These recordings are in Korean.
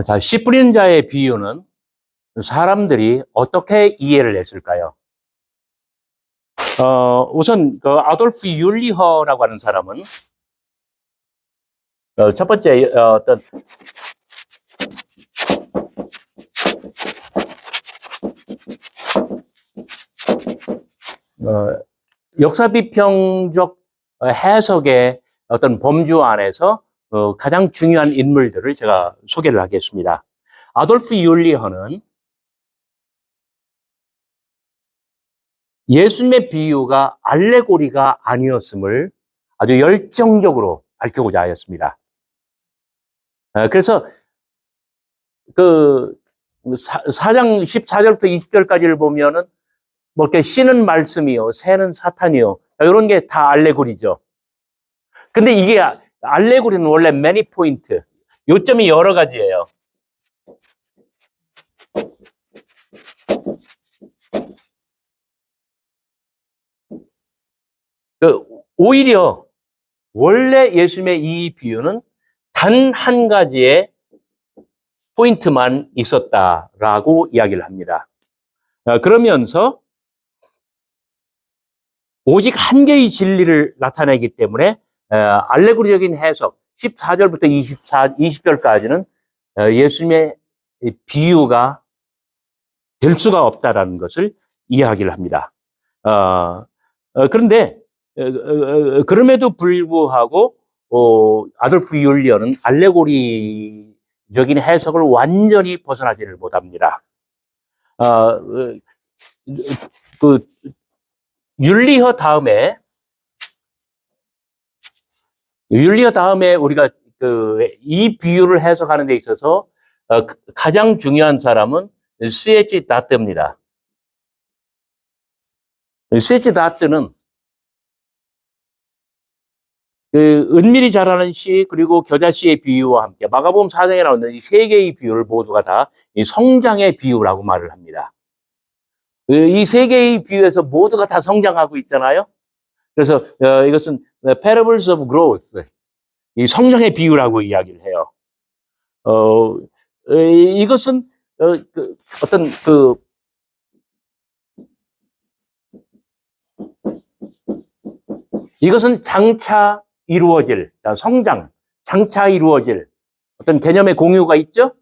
자, 씨 뿌리는 자의 비유는 사람들이 어떻게 이해를 했을까요? 우선 그 아돌프 율리허라고 하는 사람은 첫 번째 어떤 역사 비평적 해석의 어떤 범주 안에서 가장 중요한 인물들을 제가 소개를 하겠습니다. 아돌프 율리허는 예수님의 비유가 알레고리가 아니었음을 아주 열정적으로 밝히고자 하였습니다. 그래서 그 4장 14절부터 20절까지를 보면은 뭐 이렇게 씨는 말씀이요, 새는 사탄이요, 이런 게 다 알레고리죠. 근데 이게 알레고리는 원래 매니 포인트, 요점이 여러 가지예요. 오히려 원래 예수님의 이 비유는 단 한 가지의 포인트만 있었다라고 이야기를 합니다. 그러면서 오직 한 개의 진리를 나타내기 때문에 알레고리적인 해석 14절부터 20절까지는 예수님의 비유가 될 수가 없다라는 것을 이야기를 합니다. 그런데 그럼에도 불구하고 아돌프 율리어는 알레고리적인 해석을 완전히 벗어나지를 못합니다. 그 율리어 다음에 우리가 이 비유를 해석하는 데 있어서 가장 중요한 사람은 C.H. 다트입니다. C.H. 다트는 은밀히 자라는 씨 그리고 겨자씨의 비유와 함께 마가복음 4장에 나오는 이 세 개의 비유를 모두가 다 성장의 비유라고 말을 합니다. 이 세 개의 비유에서 모두가 다 성장하고 있잖아요. 그래서 이것은 parables of growth, 이 성장의 비유라고 이야기를 해요. 이것은 어떤 이것은 장차 이루어질 성장, 장차 이루어질 어떤 개념의 공유가 있죠?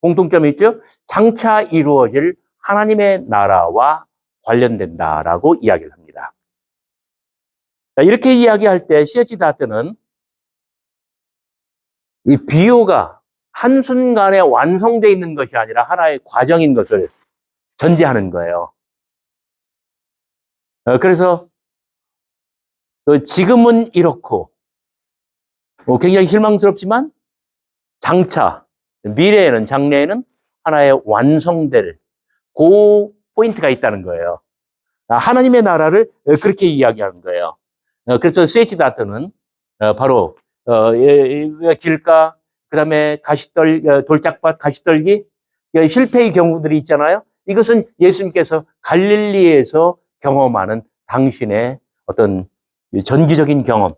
공통점이 있죠? 장차 이루어질 하나님의 나라와 관련된다라고 이야기를 합니다. 이렇게 이야기할 때 C.H. 다트는 이 비유가 한순간에 완성되어 있는 것이 아니라 하나의 과정인 것을 전제하는 거예요. 그래서 지금은 이렇고 굉장히 실망스럽지만 장차, 미래에는, 장래에는 하나의 완성될 그 포인트가 있다는 거예요. 하나님의 나라를 그렇게 이야기하는 거예요. 그래서 C.H. 다트는 바로 길가, 그 다음에 돌짝밭, 가시떨기, 실패의 경우들이 있잖아요. 이것은 예수님께서 갈릴리에서 경험하는 당신의 어떤 전기적인 경험,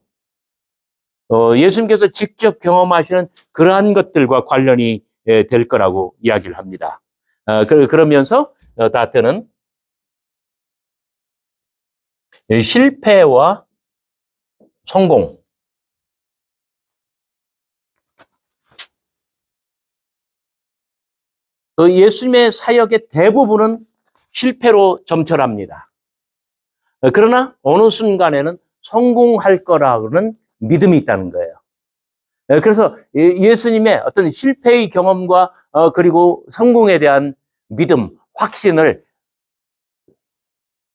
예수님께서 직접 경험하시는 그러한 것들과 관련이 될 거라고 이야기를 합니다. 그러면서 다트는 실패와 성공, 예수님의 사역의 대부분은 실패로 점철합니다. 그러나 어느 순간에는 성공할 거라는 믿음이 있다는 거예요. 그래서 예수님의 어떤 실패의 경험과 그리고 성공에 대한 믿음, 확신을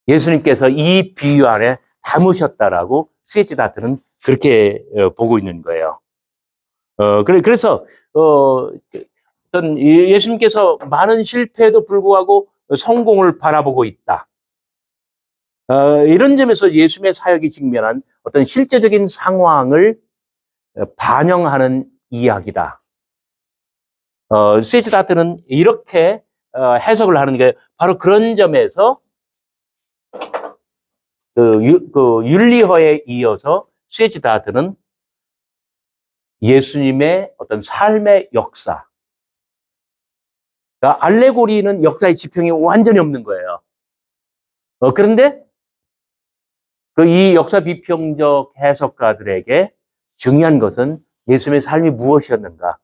예수님께서 이 비유 안에 담으셨다라고 C.H. 다트는 그렇게 보고 있는 거예요. 그래서 어떤 예수님께서 많은 실패에도 불구하고 성공을 바라보고 있다. 이런 점에서 예수님의 사역이 직면한 어떤 실제적인 상황을 반영하는 이야기다. C.H. 다트는 이렇게 해석을 하는 게 바로 그런 점에서 율리허에 이어서 C.H. 다트는 예수님의 어떤 삶의 역사, 그러니까 알레고리는 역사의 지평이 완전히 없는 거예요. 그런데 이 역사 비평적 해석가들에게 중요한 것은 예수님의 삶이 무엇이었는가.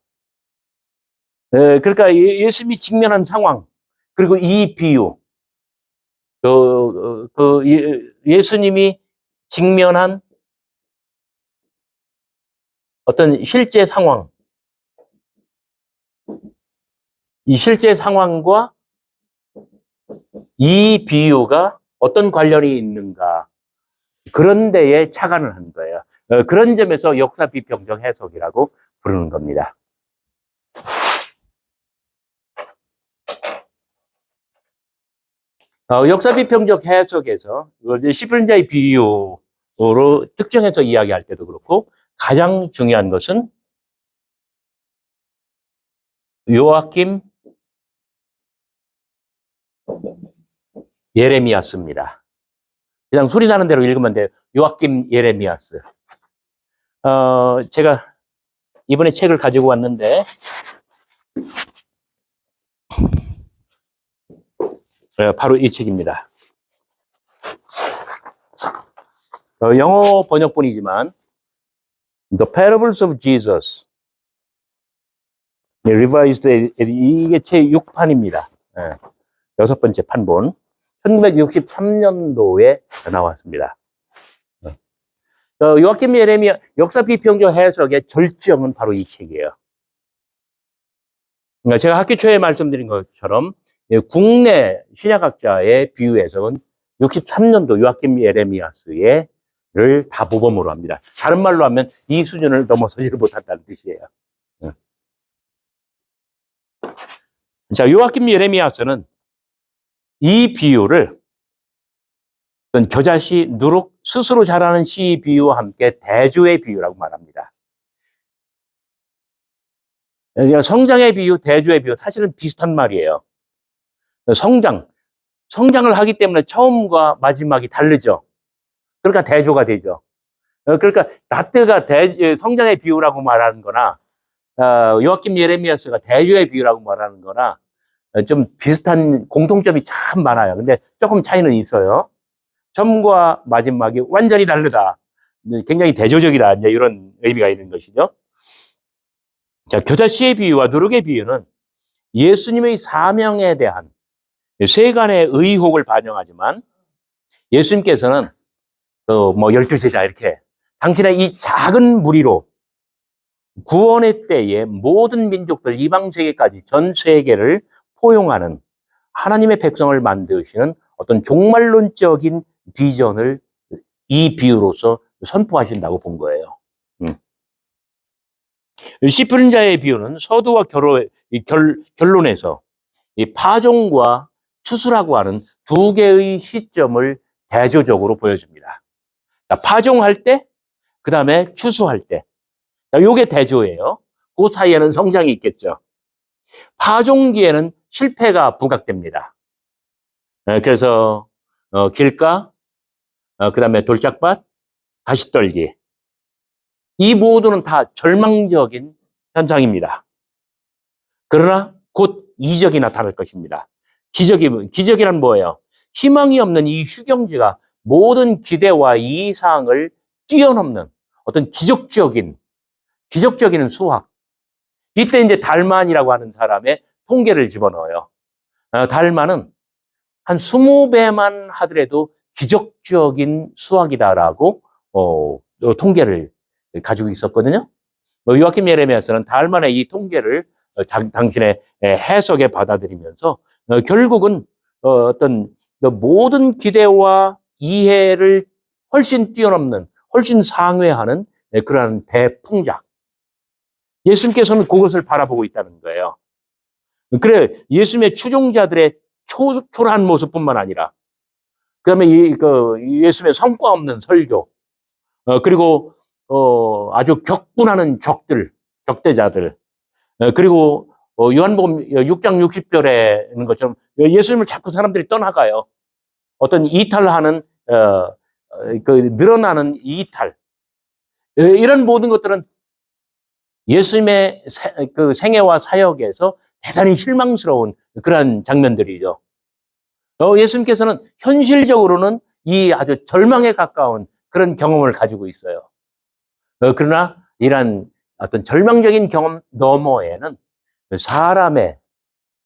그러니까 예수님이 직면한 상황, 그리고 이 비유, 예수님이 직면한 어떤 실제 상황, 이 실제 상황과 이 비유가 어떤 관련이 있는가, 그런 데에 착안을 한 거예요. 그런 점에서 역사 비평적 해석이라고 부르는 겁니다. 역사 비평적 해석에서 시편자의 비유로 특정해서 이야기할 때도 그렇고, 가장 중요한 것은 요아kim 예레미야스입니다. 그냥 소리 나는 대로 읽으면 돼요. 요아kim 예레미야스. 제가 이번에 책을 가지고 왔는데, 바로 이 책입니다. 영어 번역본이지만 The Parables of Jesus Revised, 이게 제 6판입니다. 6번째 판본. 1963년도에 나왔습니다. 요아kim 예레미야 역사 비평적 해석의 절정은 바로 이 책이에요. 그러니까 제가 학기 초에 말씀드린 것처럼 국내 신약학자의 비유 해석은 63년도 요아kim 예레미야스를 다 모범으로 합니다. 다른 말로 하면 이 수준을 넘어서지를 못한다는 뜻이에요. 자, 요아kim 예레미야스는 이 비유를 겨자씨, 누룩, 스스로 자라는 씨 비유와 함께 대조의 비유라고 말합니다. 성장의 비유, 대조의 비유, 사실은 비슷한 말이에요. 성장을 하기 때문에 처음과 마지막이 다르죠. 그러니까 대조가 되죠. 그러니까 나트가 성장의 비유라고 말하는 거나, 요아kim 예레미야스가 대조의 비유라고 말하는 거나, 좀 비슷한 공통점이 참 많아요. 근데 조금 차이는 있어요. 처음과 마지막이 완전히 다르다. 굉장히 대조적이다. 이제 이런 의미가 있는 것이죠. 자, 겨자씨의 비유와 누룩의 비유는 예수님의 사명에 대한 세간의 의혹을 반영하지만, 예수님께서는 12제자 이렇게 당신의 이 작은 무리로 구원의 때에 모든 민족들, 이방 세계까지 전 세계를 포용하는 하나님의 백성을 만드시는 어떤 종말론적인 비전을 이 비유로서 선포하신다고 본 거예요. 씨 뿌린 자의 비유는 서두와 결론에서 이 파종과 추수라고 하는 두 개의 시점을 대조적으로 보여줍니다. 자, 파종할 때, 그 다음에 추수할 때. 요게 대조예요. 그 사이에는 성장이 있겠죠. 파종기에는 실패가 부각됩니다. 그래서 길가, 그 다음에 돌짝밭, 가시떨기. 이 모두는 다 절망적인 현상입니다. 그러나 곧 이적이 나타날 것입니다. 기적이란 뭐예요? 희망이 없는 이 휴경지가 모든 기대와 이상을 뛰어넘는 어떤 기적적인 수확. 이때 이제 달만이라고 하는 사람의 통계를 집어넣어요. 달만은 한 20배만 하더라도 기적적인 수확이다라고 통계를 가지고 있었거든요. 요아kim 예레미야스는 달만의 이 통계를 당신의 해석에 받아들이면서 결국은 어떤 모든 기대와 이해를 훨씬 뛰어넘는, 훨씬 상회하는 그러한 대풍작. 예수님께서는 그것을 바라보고 있다는 거예요. 그래, 예수님의 추종자들의 초라한 모습뿐만 아니라, 그 다음에 예수님의 성과 없는 설교, 그리고 아주 격분하는 적대자들, 그리고 요한복음 6장 60절에 있는 것처럼 예수님을 자꾸 사람들이 떠나가요. 어떤 이탈하는 늘어나는 이탈, 이런 모든 것들은 예수님의 생애와 사역에서 대단히 실망스러운 그런 장면들이죠. 예수님께서는 현실적으로는 이 아주 절망에 가까운 그런 경험을 가지고 있어요. 그러나 이러한 어떤 절망적인 경험 너머에는 사람의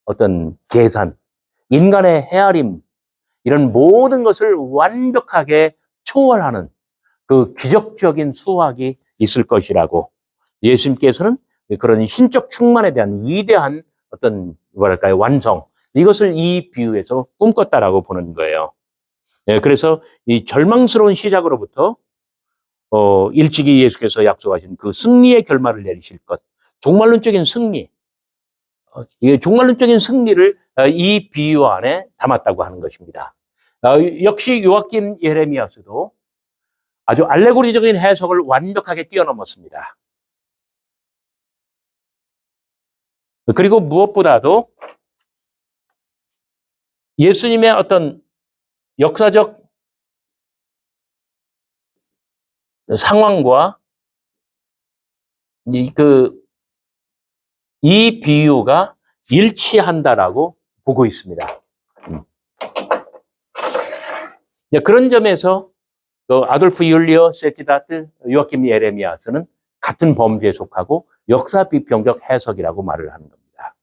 어떤 계산, 인간의 헤아림, 이런 모든 것을 완벽하게 초월하는 그 기적적인 수학이 있을 것이라고 예수님께서는 그런 신적 충만에 대한 위대한 어떤 뭐랄까요 완성, 이것을 이 비유에서 꿈꿨다라고 보는 거예요. 그래서 이 절망스러운 시작으로부터 일찍이 예수께서 약속하신 그 승리의 결말을 내리실 것, 종말론적인 승리, 이 종말론적인 승리를 이 비유 안에 담았다고 하는 것입니다. 역시 요아kim 예레미야서도 아주 알레고리적인 해석을 완벽하게 뛰어넘었습니다. 그리고 무엇보다도 예수님의 어떤 역사적 상황과 이 비유가 일치한다라고 보고 있습니다. 그런 점에서 아돌프 율리오 세티다트 요아kim 예레미야서는 같은 범주에 속하고 역사 비평적 해석이라고 말을 하는 겁니다.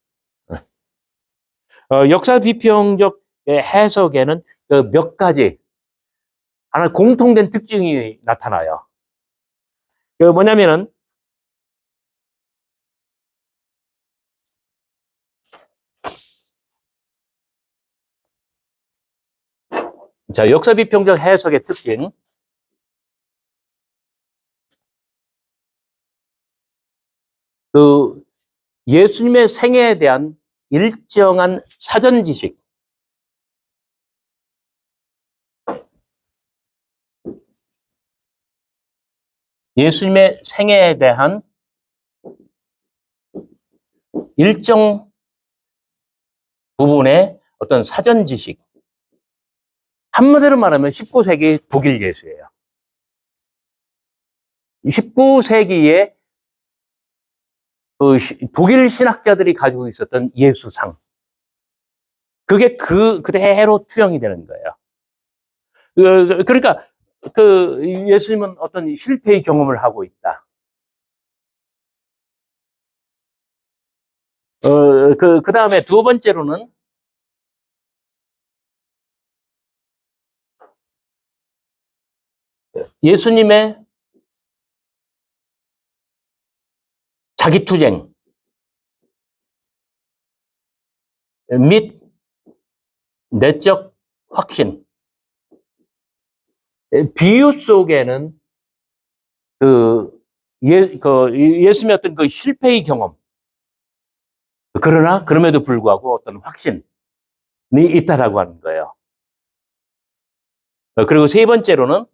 역사 비평적 해석에는 몇 가지 하나 공통된 특징이 나타나요. 뭐냐면은 자, 역사 비평적 해석의 특징. 예수님의 생애에 대한 일정한 사전 지식. 예수님의 생애에 대한 일정 부분의 어떤 사전 지식. 한마디로 말하면 19세기 독일 예수예요. 19세기에 독일 신학자들이 가지고 있었던 예수상. 그게 그대로 투영이 되는 거예요. 그러니까 예수님은 어떤 실패의 경험을 하고 있다. 그 다음에 두 번째로는 예수님의 자기투쟁 및 내적 확신. 비유 속에는 예수님의 어떤 그 실패의 경험, 그러나 그럼에도 불구하고 어떤 확신이 있다라고 하는 거예요. 그리고 세 번째로는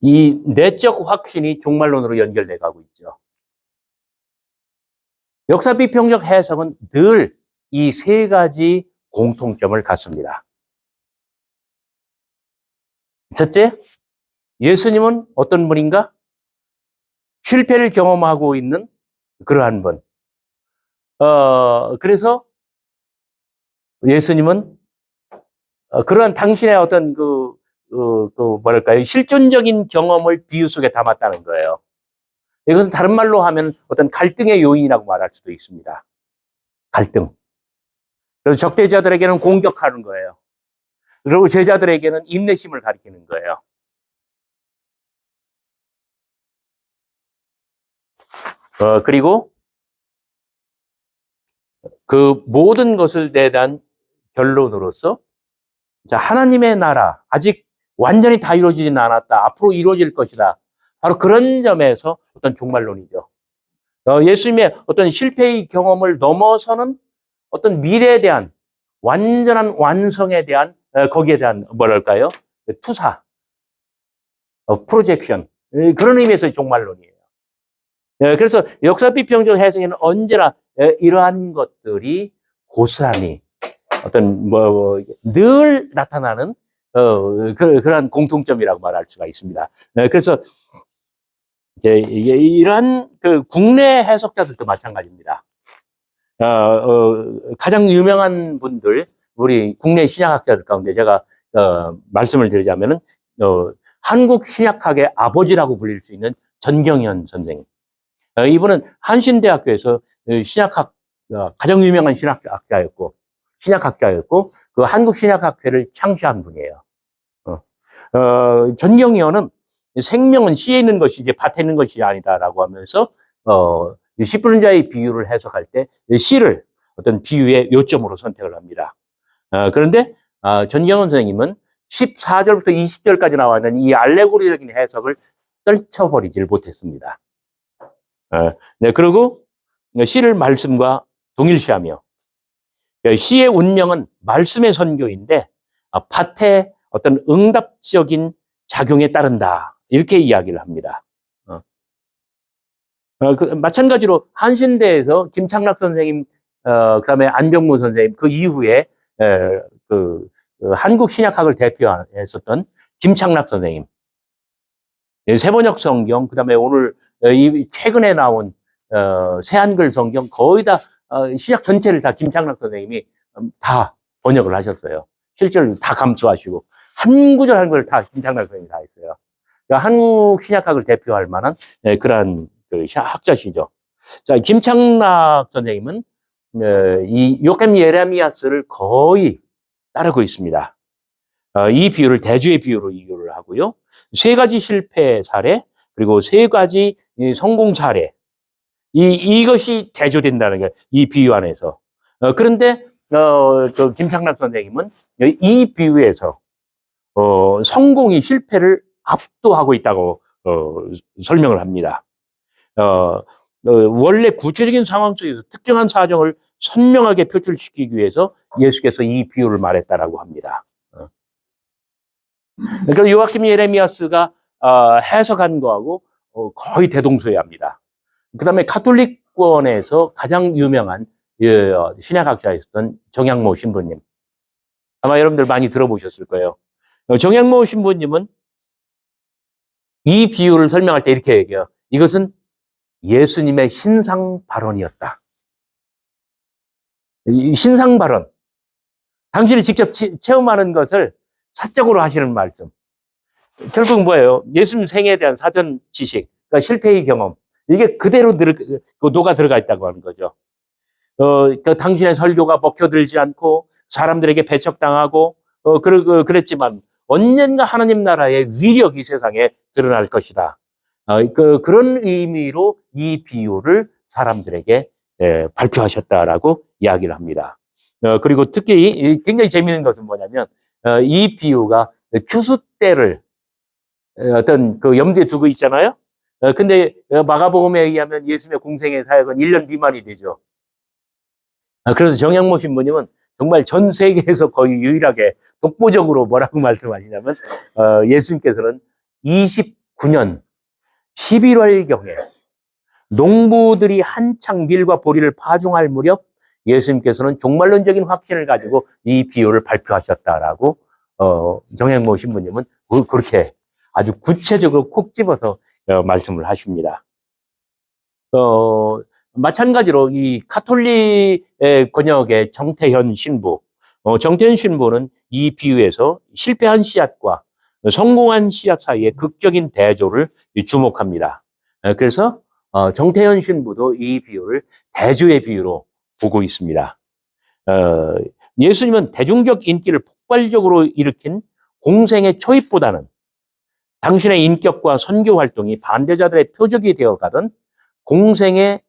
이 내적 확신이 종말론으로 연결돼 가고 있죠. 역사 비평적 해석은 늘 이 세 가지 공통점을 갖습니다. 첫째, 예수님은 어떤 분인가? 실패를 경험하고 있는 그러한 분. 그래서 예수님은 그러한 당신의 어떤 뭐랄까요? 실존적인 경험을 비유 속에 담았다는 거예요. 이것은 다른 말로 하면 어떤 갈등의 요인이라고 말할 수도 있습니다. 갈등. 그래서 적대자들에게는 공격하는 거예요. 그리고 제자들에게는 인내심을 가리키는 거예요. 그리고 그 모든 것을 대한 결론으로서 자, 하나님의 나라 아직 완전히 다 이루어지진 않았다. 앞으로 이루어질 것이다. 바로 그런 점에서 어떤 종말론이죠. 예수님의 어떤 실패의 경험을 넘어서는 어떤 미래에 대한 완전한 완성에 대한 거기에 대한 뭐랄까요? 투사, 프로젝션 그런 의미에서의 종말론이에요. 그래서 역사 비평적 해석에는 언제나 이러한 것들이 고스란히 어떤 늘 나타나는 그러한 공통점이라고 말할 수가 있습니다. 그래서 이러한 그 국내 해석자들도 마찬가지입니다. 가장 유명한 분들, 우리 국내 신약학자들 가운데 제가 말씀을 드리자면은 한국 신약학의 아버지라고 불릴 수 있는 전경현 선생님. 이분은 한신대학교에서 신약학 가장 유명한 신약학자였고 그 한국 신약학회를 창시한 분이에요. 전경현은 생명은 씨에 있는 것이지 밭에 있는 것이 아니다라고 하면서 씨 뿌린 자의 비유를 해석할 때 씨를 어떤 비유의 요점으로 선택을 합니다. 그런데 전경원 선생님은 14절부터 20절까지 나와 있는 이 알레고리적인 해석을 떨쳐버리질 못했습니다. 네, 그리고 씨를 말씀과 동일시하며 씨의 운명은 말씀의 선교인데 밭의 어떤 응답적인 작용에 따른다. 이렇게 이야기를 합니다. 마찬가지로 한신대에서 김창락 선생님, 그다음에 안병무 선생님, 그 이후에 한국 신약학을 대표했었던 김창락 선생님, 세번역 성경, 그다음에 오늘 최근에 나온 새한글 성경 거의 다 신약 전체를 다 김창락 선생님이 다 번역을 하셨어요. 실제로 다 감수하시고 한 구절 한 구절 다 김창락 선생님이 다 했어요. 그러니까 한국 신약학을 대표할 만한 그러한 학자시죠. 자, 김창락 선생님은 이 요겜 예레미야스를 거의 따르고 있습니다. 이 비유를 대주의 비유로 이유를 하고요. 세 가지 실패 사례, 그리고 세 가지 성공 사례. 이것이 대조된다는 게 이 비유 안에서. 그런데, 김창락 선생님은 이 비유에서, 성공이 실패를 압도하고 있다고, 설명을 합니다. 원래 구체적인 상황 속에서 특정한 사정을 선명하게 표출시키기 위해서 예수께서 이 비유를 말했다라고 합니다. 그러니까 요아kim 예레미야스가 해석한 거하고 거의 대동소이합니다. 그 다음에 카톨릭권에서 가장 유명한 신약학자였던 정양모 신부님. 아마 여러분들 많이 들어보셨을 거예요. 정양모 신부님은 이 비유를 설명할 때 이렇게 얘기해요. 이것은 예수님의 신상 발언이었다. 이 신상 발언. 당신이 직접 체험하는 것을 사적으로 하시는 말씀. 결국 뭐예요? 예수님 생애에 대한 사전 지식, 그러니까 실패의 경험. 이게 그대로 녹아 들어가 있다고 하는 거죠. 당신의 설교가 먹혀들지 않고 사람들에게 배척당하고, 그랬지만 언젠가 하나님 나라의 위력이 세상에 드러날 것이다. 그런 의미로 이 비유를 사람들에게 발표하셨다라고 이야기를 합니다. 그리고 특히 굉장히 재미있는 것은 뭐냐면, 이 비유가 추수 때를 어떤 염두에 두고 있잖아요. 근데 마가복음에 의하면 예수님의 공생의 사역은 1년 미만이 되죠. 그래서 정양모 신부님은 정말 전 세계에서 거의 유일하게 독보적으로 뭐라고 말씀하시냐면, 예수님께서는 29년 11월경에 농부들이 한창 밀과 보리를 파종할 무렵 예수님께서는 종말론적인 확신을 가지고 이 비유를 발표하셨다라고 정양모 신부님은 그렇게 아주 구체적으로 콕 집어서 말씀을 하십니다. 마찬가지로 이 카톨릭 권역의 정태현 신부, 정태현 신부는 이 비유에서 실패한 씨앗과 성공한 씨앗 사이의 극적인 대조를 주목합니다. 그래서 정태현 신부도 이 비유를 대조의 비유로 보고 있습니다. 예수님은 대중적 인기를 폭발적으로 일으킨 공생의 초입보다는 당신의 인격과 선교 활동이 반대자들의 표적이 되어가던 공생의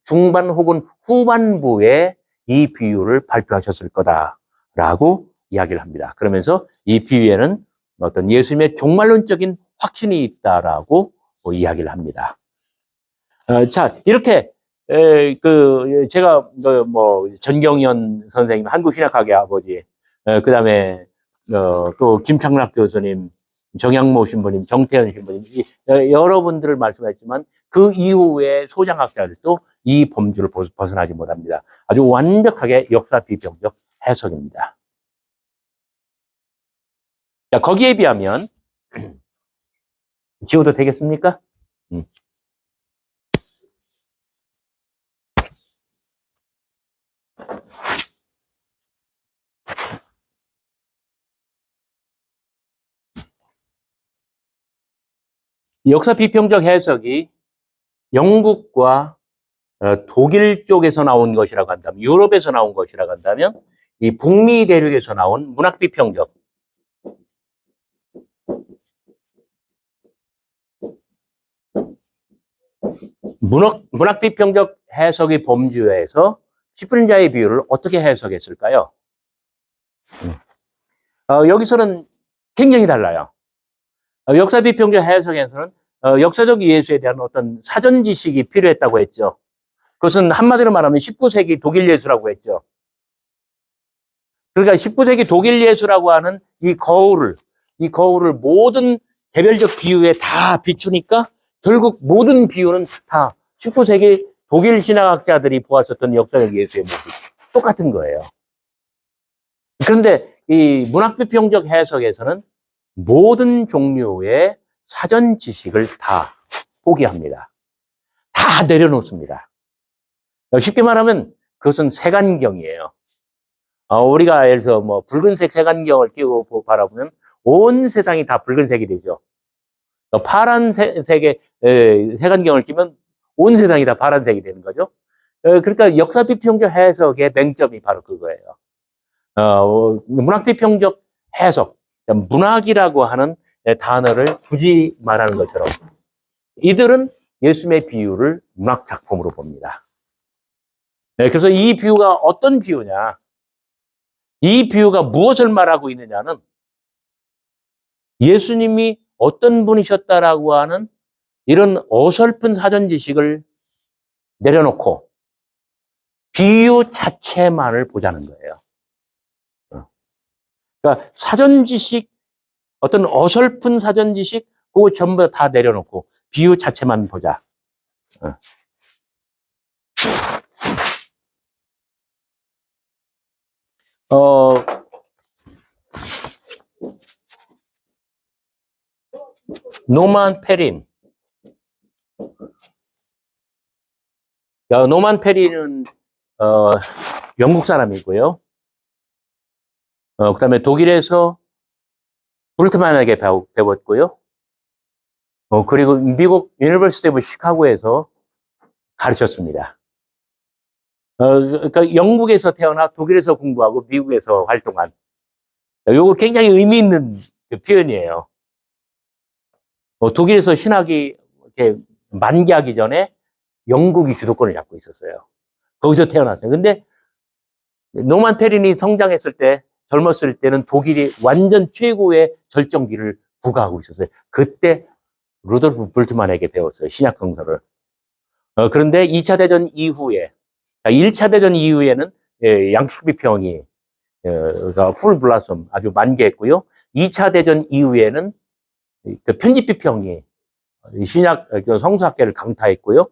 중반 혹은 후반부에 이 비유를 발표하셨을 거다라고 이야기를 합니다. 그러면서 이 비유에는 어떤 예수님의 종말론적인 확신이 있다라고 이야기를 합니다. 자, 이렇게 제가 전경현 선생님, 한국신약학의 아버지, 그다음에 또 김창락 교수님, 정양모 신부님, 정태현 신부님, 여러분들을 말씀했지만 그 이후에 소장학자들도 이 범주를 벗어나지 못합니다. 아주 완벽하게 역사 비평적 해석입니다. 자, 거기에 비하면 지워도 되겠습니까? 역사 비평적 해석이 영국과 독일 쪽에서 나온 것이라고 한다면, 유럽에서 나온 것이라고 한다면, 이 북미 대륙에서 나온 문학 비평적, 문학 비평적 해석의 범주에서 10분 자의 비유를 어떻게 해석했을까요? 여기서는 굉장히 달라요. 역사 비평적 해석에서는 역사적 예수에 대한 어떤 사전 지식이 필요했다고 했죠. 그것은 한마디로 말하면 19세기 독일 예수라고 했죠. 그러니까 19세기 독일 예수라고 하는 이 거울을 모든 개별적 비유에 다 비추니까 결국 모든 비유는 다 19세기 독일 신학학자들이 보았었던 역사적 예수의 모습 똑같은 거예요. 그런데 이 문학비평적 해석에서는 모든 종류의 사전 지식을 다 포기합니다. 다 내려놓습니다. 쉽게 말하면 그것은 색안경이에요. 우리가 예를 들어 뭐 붉은색 색안경을 끼고 바라보면 온 세상이 다 붉은색이 되죠. 파란색의 색안경을 끼면 온 세상이 다 파란색이 되는 거죠. 그러니까 역사 비평적 해석의 맹점이 바로 그거예요. 문학 비평적 해석, 문학이라고 하는 단어를 굳이 말하는 것처럼 이들은 예수님의 비유를 문학 작품으로 봅니다. 그래서 이 비유가 어떤 비유냐? 이 비유가 무엇을 말하고 있느냐는 예수님이 어떤 분이셨다라고 하는 이런 어설픈 사전 지식을 내려놓고 비유 자체만을 보자는 거예요. 그러니까 사전 지식, 어떤 어설픈 사전 지식, 그거 전부 다 내려놓고 비유 자체만 보자. 노만 페린. 노만 페린은 영국 사람이고요. 그다음에 독일에서 불트만에게 배웠고요. 그리고 미국 유니버시티 오브 시카고에서 가르쳤습니다. 그러니까 영국에서 태어나 독일에서 공부하고 미국에서 활동한. 요거 굉장히 의미 있는 표현이에요. 독일에서 신학이 이렇게 만개하기 전에 영국이 주도권을 잡고 있었어요. 거기서 태어났어요. 근데 노만 페린이 성장했을 때, 젊었을 때는 독일이 완전 최고의 절정기를 구가하고 있었어요. 그때 루돌프 불트만에게 배웠어요. 신약 성서를. 그런데 2차 대전 이후에, 1차 대전 이후에는 양식 비평이 풀 블라썸 아주 만개했고요. 2차 대전 이후에는 그 편집 비평이 신약 성서학계를 강타했고요.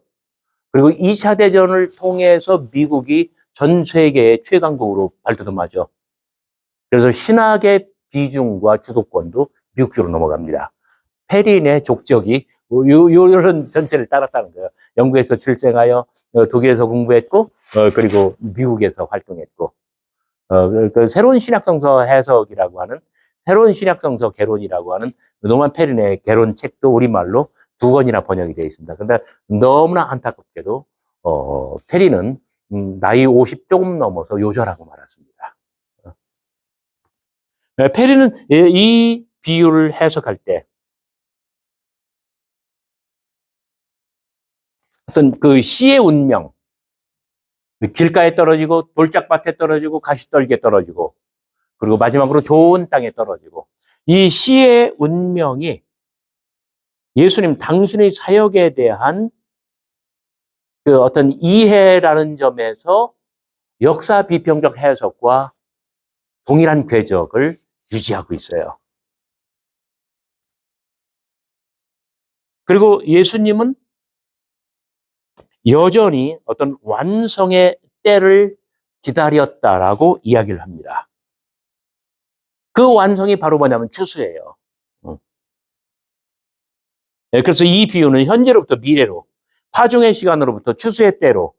그리고 2차 대전을 통해서 미국이 전 세계의 최강국으로 발돋움하죠. 그래서 신학의 비중과 주도권도 미국 쪽으로 넘어갑니다. 페린의 족적이 이런 전체를 따랐다는 거예요. 영국에서 출생하여 독일에서 공부했고, 그리고 미국에서 활동했고, 그 새로운 신약성서 해석이라고 하는, 새로운 신약성서 개론이라고 하는 노만 페린의 개론 책도 우리말로 2권이나 번역이 되어 있습니다. 근데 너무나 안타깝게도, 페린은 나이 50 조금 넘어서 요절하고 말았습니다. 페린은 이 비유를 해석할 때, 어떤 그 씨의 운명, 길가에 떨어지고 돌짝밭에 떨어지고 가시떨기에 떨어지고 그리고 마지막으로 좋은 땅에 떨어지고 이 씨의 운명이 예수님 당신의 사역에 대한 그 어떤 이해라는 점에서 역사 비평적 해석과 동일한 궤적을 유지하고 있어요. 그리고 예수님은 여전히 어떤 완성의 때를 기다렸다라고 이야기를 합니다. 그 완성이 바로 뭐냐면 추수예요. 그래서 이 비유는 현재로부터 미래로, 파종의 시간으로부터 추수의 때로,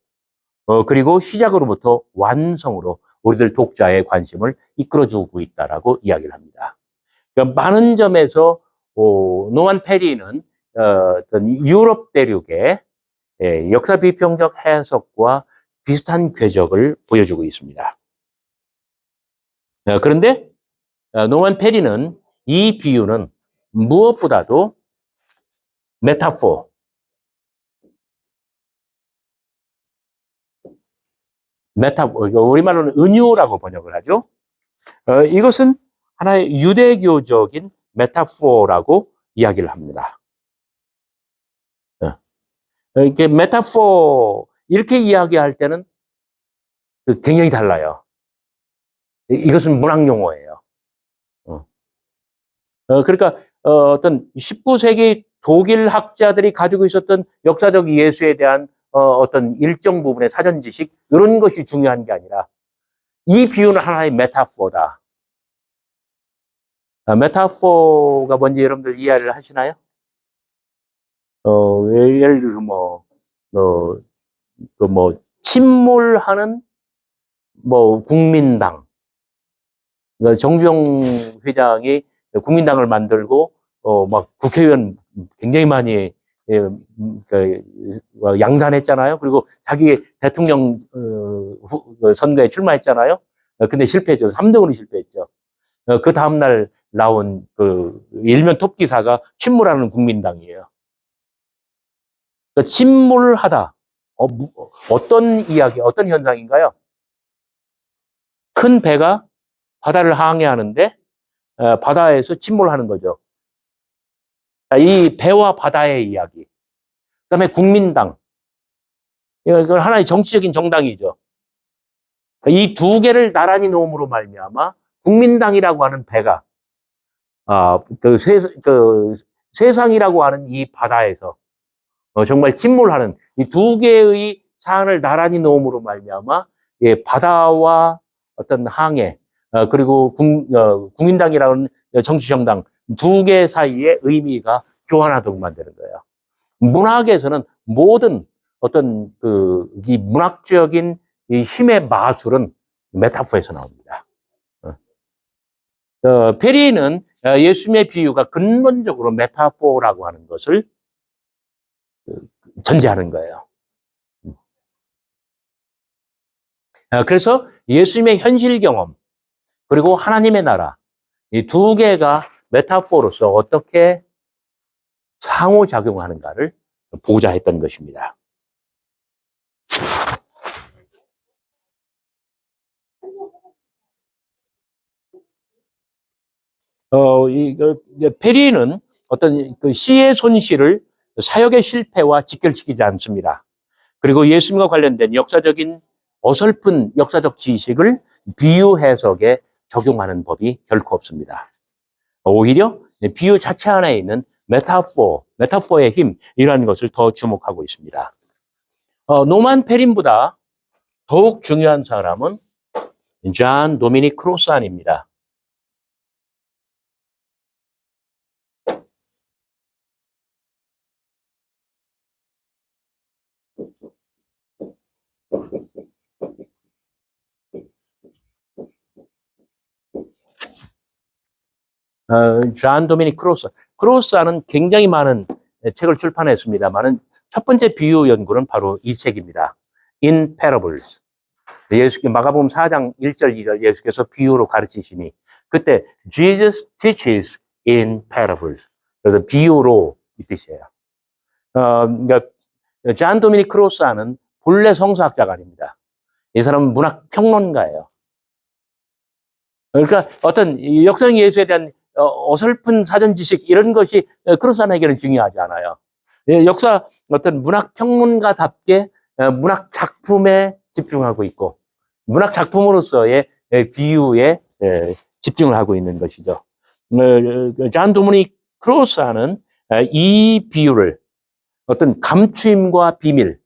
그리고 시작으로부터 완성으로 우리들 독자의 관심을 이끌어주고 있다라고 이야기를 합니다. 그러니까 많은 점에서 노만 페리는 어떤 유럽 대륙의 역사 비평적 해석과 비슷한 궤적을 보여주고 있습니다. 그런데 노만 페리는 이 비유는 무엇보다도 메타포, 우리말로는 은유라고 번역을 하죠. 이것은 하나의 유대교적인 메타포라고 이야기를 합니다. 이렇게 메타포 이렇게 이야기할 때는 굉장히 달라요. 이것은 문학 용어예요. 그러니까 어떤 19세기 독일 학자들이 가지고 있었던 역사적 예수에 대한 어떤 일정 부분의 사전 지식 이런 것이 중요한 게 아니라 이 비유는 하나의 메타포다. 메타포가 뭔지 여러분들 이해를 하시나요? 예를 들어 침몰하는 국민당. 정주영 회장이 국민당을 만들고 막 국회의원 굉장히 많이 양산했잖아요. 그리고 자기 대통령 선거에 출마했잖아요. 근데 실패했죠. 3등으로 실패했죠. 그 다음날 나온 일면 톱 기사가 침몰하는 국민당이에요. 그러니까 침몰하다. 어떤 이야기, 어떤 현상인가요? 큰 배가 바다를 항해하는데 바다에서 침몰하는 거죠. 이 배와 바다의 이야기. 그다음에 국민당. 이건 하나의 정치적인 정당이죠. 이 두 개를 나란히 놓음으로 말미암아 국민당이라고 하는 배가 세상이라고 하는 이 바다에서 정말 침몰하는 이 두 개의 사안을 나란히 놓음으로 말미암아 바다와 어떤 항해 그리고 국민당이라는 정치 정당 두 개 사이의 의미가 교환하도록 만드는 거예요. 문학에서는 모든 어떤 이 문학적인 이 힘의 마술은 메타포에서 나옵니다. 페리는 예수님의 비유가 근본적으로 메타포라고 하는 것을 전제하는 거예요. 그래서 예수님의 현실 경험 그리고 하나님의 나라 이 두 개가 메타포로서 어떻게 상호작용하는가를 보고자 했던 것입니다. 페리는 어떤 시의 손실을 사역의 실패와 직결시키지 않습니다. 그리고 예수님과 관련된 역사적인 어설픈 역사적 지식을 비유 해석에 적용하는 법이 결코 없습니다. 오히려 비유 자체 안에 있는 메타포의 힘, 이라는 것을 더 주목하고 있습니다. 노만 페린보다 더욱 중요한 사람은 잔 도미닉 크로산입니다. 잔 도미닉 크로산은 굉장히 많은 책을 출판했습니다만은 첫 번째 비유 연구는 바로 이 책입니다. In Parables. 마가복음 4장 1절 2절 예수께서 비유로 가르치시니 그때 Jesus teaches in parables. 그래서 비유로 이 뜻이에요. 그러니까 잔 도미닉 크로스는 본래 성서학자가 아닙니다. 이 사람은 문학 평론가예요. 그러니까 어떤 역사적 예수에 대한 어설픈 사전 지식 이런 것이 크로스에게는 중요하지 않아요. 역사 어떤 문학 평론가답게 문학 작품에 집중하고 있고 문학 작품으로서의 비유에 집중을 하고 있는 것이죠. 잔 도미닉 크로스는 이 비유를 어떤 감추임과 비밀,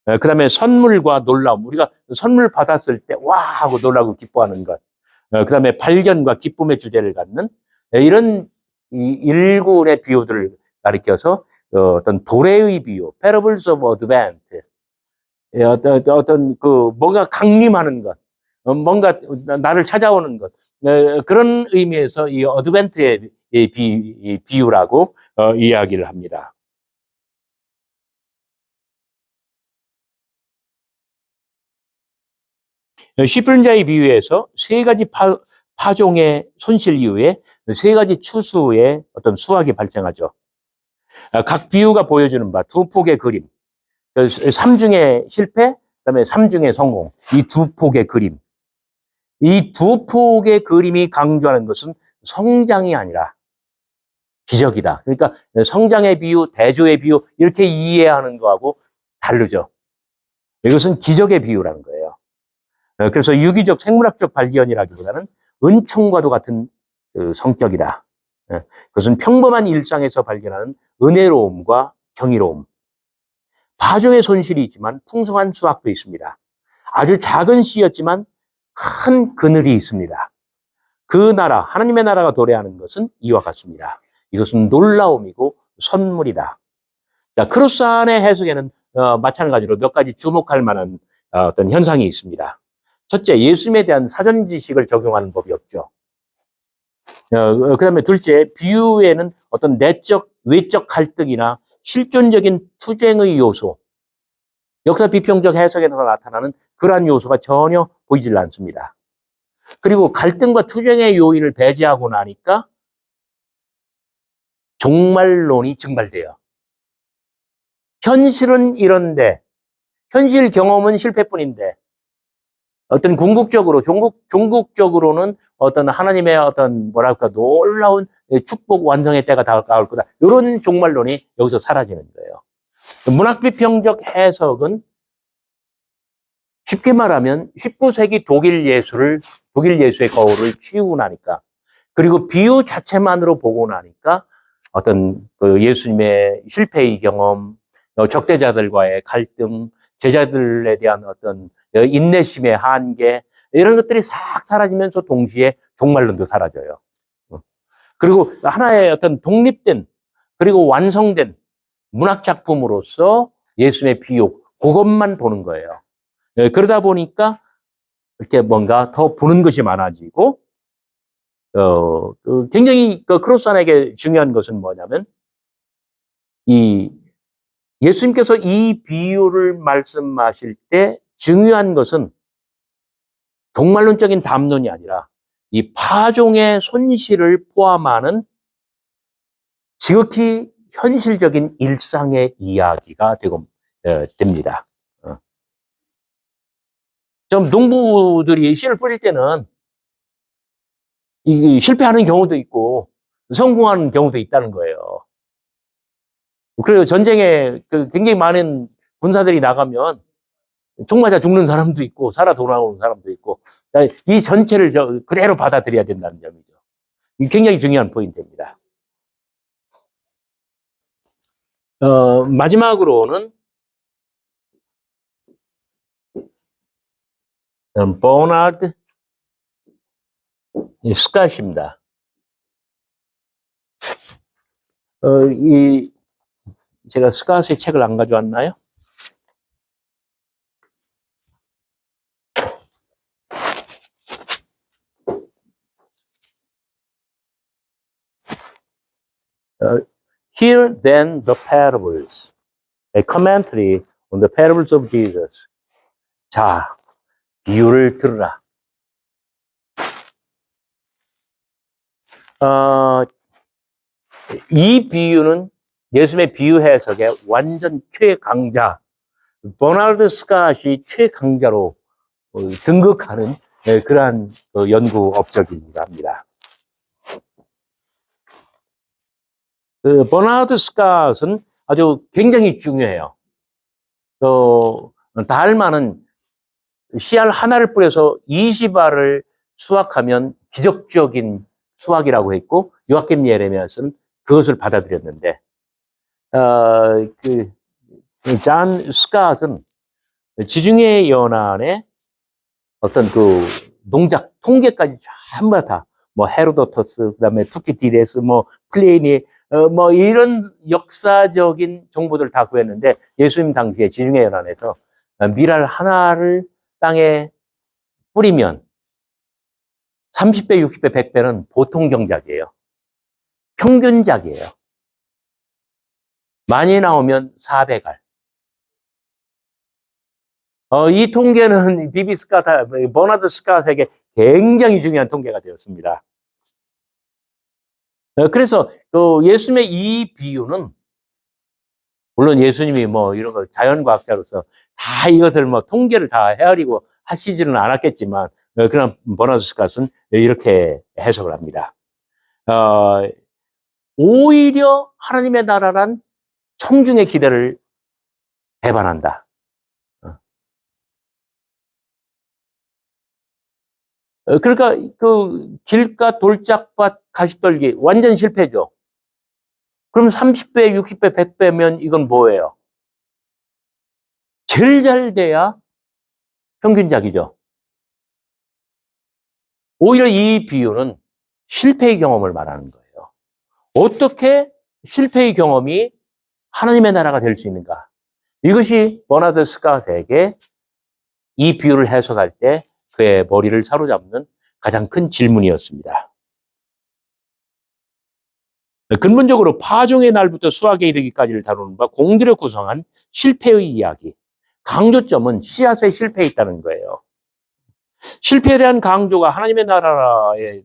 그 다음에 선물과 놀라움, 우리가 선물 받았을 때 와 하고 놀라고 기뻐하는 것, 그 다음에 발견과 기쁨의 주제를 갖는 이런 일군의 비유들을 가리켜서 어떤 도래의 비유, parables of advent, 어떤 그 뭔가 강림하는 것, 뭔가 나를 찾아오는 것, 그런 의미에서 이 어드벤트의 이 비유라고 이야기를 합니다. 시플자의 비유에서 세 가지 파종의 손실 이후에 세 가지 추수의 어떤 수확이 발생하죠. 각 비유가 보여주는 바 두 폭의 그림, 삼중의 실패, 그다음에 삼중의 성공, 이 두 폭의 그림. 이 두 폭의 그림이 강조하는 것은 성장이 아니라 기적이다. 그러니까 성장의 비유, 대조의 비유 이렇게 이해하는 거하고 다르죠. 이것은 기적의 비유라는 거예요. 그래서 유기적 생물학적 발견이라기보다는 은총과도 같은 성격이다. 그것은 평범한 일상에서 발견하는 은혜로움과 경이로움. 파종의 손실이 있지만 풍성한 수확도 있습니다. 아주 작은 씨였지만 큰 그늘이 있습니다. 그 나라, 하나님의 나라가 도래하는 것은 이와 같습니다. 이것은 놀라움이고 선물이다. 자, 크로스 안의 해석에는 마찬가지로 몇 가지 주목할 만한 어떤 현상이 있습니다. 첫째, 예수님에 대한 사전 지식을 적용하는 법이 없죠. 그 다음에 둘째, 비유에는 어떤 내적, 외적 갈등이나 실존적인 투쟁의 요소, 역사 비평적 해석에서 나타나는 그러한 요소가 전혀 보이질 않습니다. 그리고 갈등과 투쟁의 요인을 배제하고 나니까 종말론이 증발돼요. 현실은 이런데, 현실 경험은 실패뿐인데, 어떤 궁극적으로, 종국적으로는 어떤 하나님의 어떤 뭐랄까 놀라운 축복 완성의 때가 다가올 거다. 이런 종말론이 여기서 사라지는 거예요. 문학비평적 해석은 쉽게 말하면 19세기 독일 예수의 거울을 치우고 나니까, 그리고 비유 자체만으로 보고 나니까 어떤 그 예수님의 실패의 경험, 적대자들과의 갈등, 제자들에 대한 어떤 인내심의 한계, 이런 것들이 싹 사라지면서 동시에 종말론도 사라져요. 그리고 하나의 어떤 독립된 그리고 완성된 문학 작품으로서 예수님의 비유, 그것만 보는 거예요. 그러다 보니까 이렇게 뭔가 더 보는 것이 많아지고, 굉장히 그 크로스안에게 중요한 것은 뭐냐면, 이 예수님께서 이 비유를 말씀하실 때 중요한 것은 종말론적인 담론이 아니라 이 파종의 손실을 포함하는 지극히 현실적인 일상의 이야기가 되고 됩니다. 좀 농부들이 씨를 뿌릴 때는 이 실패하는 경우도 있고 성공하는 경우도 있다는 거예요. 그리고 전쟁에 굉장히 많은 군사들이 나가면 총 맞아 죽는 사람도 있고 살아 돌아오는 사람도 있고, 이 전체를 그대로 받아들여야 된다는 점이죠. 이게 굉장히 중요한 포인트입니다. 마지막으로는 버나드 스캇입니다. 제가 스캇의 책을 안 가져왔나요? Hear then the parables, a commentary on the parables of Jesus. 자, 비유를 들으라. 이 비유는 예수님의 비유 해석의 완전 최강자, 버나드 스캇이 최강자로 등극하는 그러한 연구 업적입니다. 버나드 스캇은 아주 굉장히 중요해요. 달마는 씨알 하나를 뿌려서 20알을 수확하면 기적적인 수확이라고 했고, 요아kim 예레미야서는 그것을 받아들였는데, 잔 스캇은 지중해 연안의 어떤 그 농작 통계까지 전부 다, 뭐 헤로도토스, 그다음에 투키디데스, 뭐 플레이니, 뭐 이런 역사적인 정보들을 다 구했는데 예수님 당시에 지중해 연안에서 밀알 하나를 땅에 뿌리면 30배, 60배, 100배는 보통 경작이에요. 평균작이에요. 많이 나오면 400알. 이 통계는 비비 스캇, 버나드 스캇에게 굉장히 중요한 통계가 되었습니다. 그래서 예수님의 이 비유는 물론 예수님이 뭐 이런 거 자연과학자로서 다 이것을 뭐 통계를 다 헤아리고 하시지는 않았겠지만 그런 버나드 스캇은 이렇게 해석을 합니다. 오히려 하나님의 나라란 청중의 기대를 배반한다. 그러니까 그 길가 돌짝밭 가시떨기 완전 실패죠. 그럼 30배, 60배, 100배면 이건 뭐예요? 제일 잘 돼야 평균작이죠. 오히려 이 비유는 실패의 경험을 말하는 거예요. 어떻게 실패의 경험이 하나님의 나라가 될 수 있는가? 이것이 버나드 스캇에게 이 비유를 해석할 때 그의 머리를 사로잡는 가장 큰 질문이었습니다. 근본적으로 파종의 날부터 수확에 이르기까지를 다루는 바 공들여 구성한 실패의 이야기. 강조점은 씨앗의 실패에 있다는 거예요. 실패에 대한 강조가 하나님의 나라에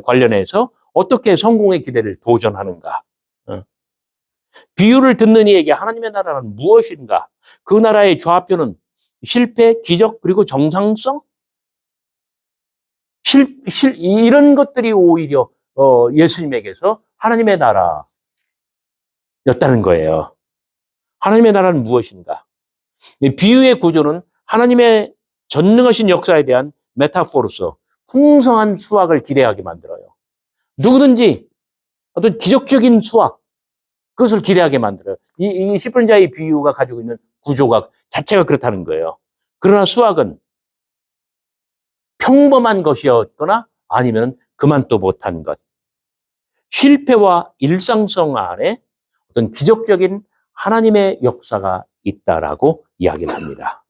관련해서 어떻게 성공의 기대를 도전하는가. 비유를 듣는 이에게 하나님의 나라는 무엇인가? 그 나라의 좌표는 실패, 기적, 그리고 정상성? 이런 것들이 오히려 예수님에게서 하나님의 나라였다는 거예요. 하나님의 나라는 무엇인가? 비유의 구조는 하나님의 전능하신 역사에 대한 메타포로서 풍성한 수확을 기대하게 만들어요. 누구든지 어떤 기적적인 수확, 그것을 기대하게 만들어요. 이 10분 자의 비유가 가지고 있는 구조가 자체가 그렇다는 거예요. 그러나 수확은 평범한 것이었거나 아니면 그만도 못한 것. 실패와 일상성 안에 어떤 기적적인 하나님의 역사가 있다라고 이야기를 합니다.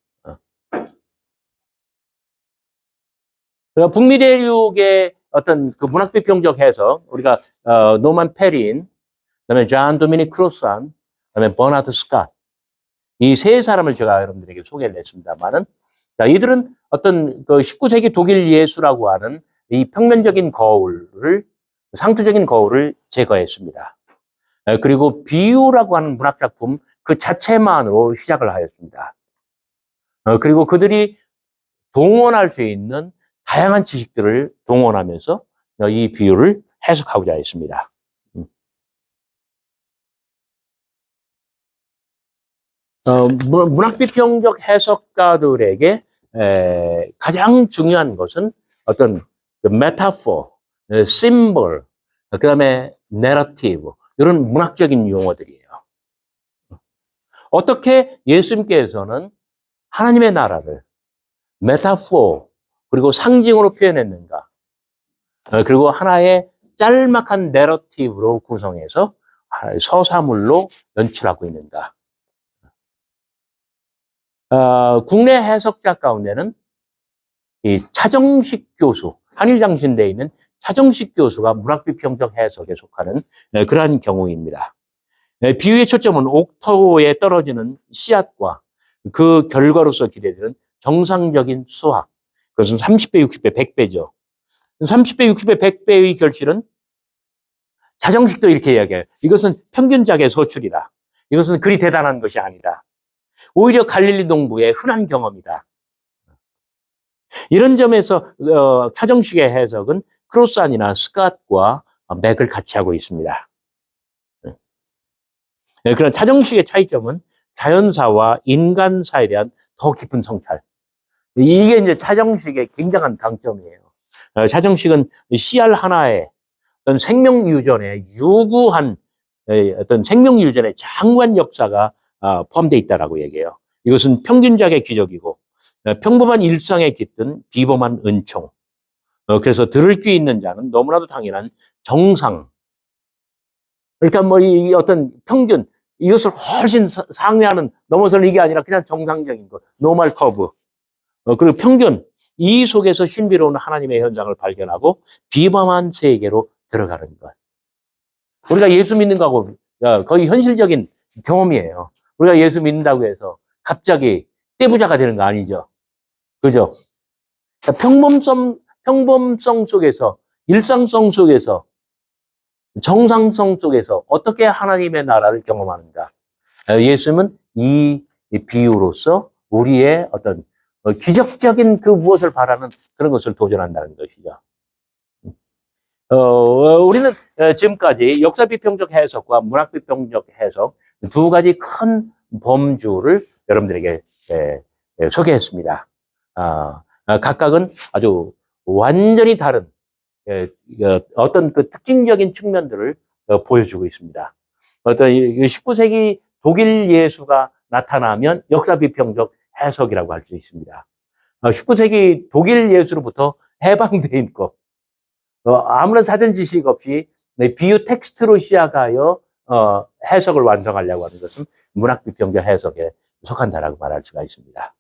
북미 대륙의 어떤 그 문학 비평적 해석, 우리가 노만 페린, 그다음에 존 도미닉 크로산, 그다음에 버나드 스캇, 이 세 사람을 제가 여러분들에게 소개를 했습니다만은, 이들은 어떤 그 19세기 독일 예수라고 하는 이 평면적인 거울을, 상투적인 거울을 제거했습니다. 그리고 비유라고 하는 문학 작품 그 자체만으로 시작을 하였습니다. 그리고 그들이 동원할 수 있는 다양한 지식들을 동원하면서 이 비유를 해석하고자 했습니다. 문학비평적 해석가들에게 가장 중요한 것은 어떤 메타포, 심볼, 그 다음에 내러티브, 이런 문학적인 용어들이에요. 어떻게 예수님께서는 하나님의 나라를 메타포, 그리고 상징으로 표현했는가? 그리고 하나의 짤막한 내러티브로 구성해서 서사물로 연출하고 있는가? 국내 해석자 가운데는 이 차정식 교수, 한일장신대에 있는 차정식 교수가 문학비평적 해석에 속하는 그러한 경우입니다. 비유의 초점은 옥토에 떨어지는 씨앗과 그 결과로서 기대되는 정상적인 수확. 그것은 30배, 60배, 100배죠. 30배, 60배, 100배의 결실은 차정식도 이렇게 이야기해요. 이것은 평균작의 소출이다. 이것은 그리 대단한 것이 아니다. 오히려 갈릴리 동부의 흔한 경험이다. 이런 점에서 차정식의 해석은 크로산이나 스캇과 맥을 같이 하고 있습니다. 그런 차정식의 차이점은 자연사와 인간사에 대한 더 깊은 성찰. 이게 이제 차정식의 굉장한 강점이에요. 차정식은 씨알 하나에 어떤 생명 유전에 유구한 어떤 생명 유전의 장관 역사가 포함되어 있다라고 얘기해요. 이것은 평균작의 기적이고 평범한 일상에 깃든 비범한 은총. 그래서 들을 귀 있는 자는 너무나도 당연한 정상. 그러니까 뭐 이 어떤 평균, 이것을 훨씬 상회하는, 넘어서는 이게 아니라 그냥 정상적인 것, 노멀 커브. 그리고 평균, 이 속에서 신비로운 하나님의 현장을 발견하고 비범한 세계로 들어가는 것. 우리가 예수 믿는 거하고 거의 현실적인 경험이에요. 우리가 예수 믿는다고 해서 갑자기 떼부자가 되는 거 아니죠. 그죠? 평범성 속에서, 일상성 속에서, 정상성 속에서 어떻게 하나님의 나라를 경험하는가. 예수님은 이 비유로서 우리의 어떤 기적적인 그 무엇을 바라는 그런 것을 도전한다는 것이죠. 우리는 지금까지 역사비평적 해석과 문학비평적 해석 두 가지 큰 범주를 여러분들에게 소개했습니다. 각각은 아주 완전히 다른 어떤 그 특징적인 측면들을 보여주고 있습니다. 어떤 19세기 독일 예수가 나타나면 역사비평적 해석이라고 할 수 있습니다. 19세기 독일 예수로부터 해방돼 있고 아무런 사전 지식 없이 비유 텍스트로 시작하여 해석을 완성하려고 하는 것은 문학비평적 해석에 속한다라고 말할 수가 있습니다.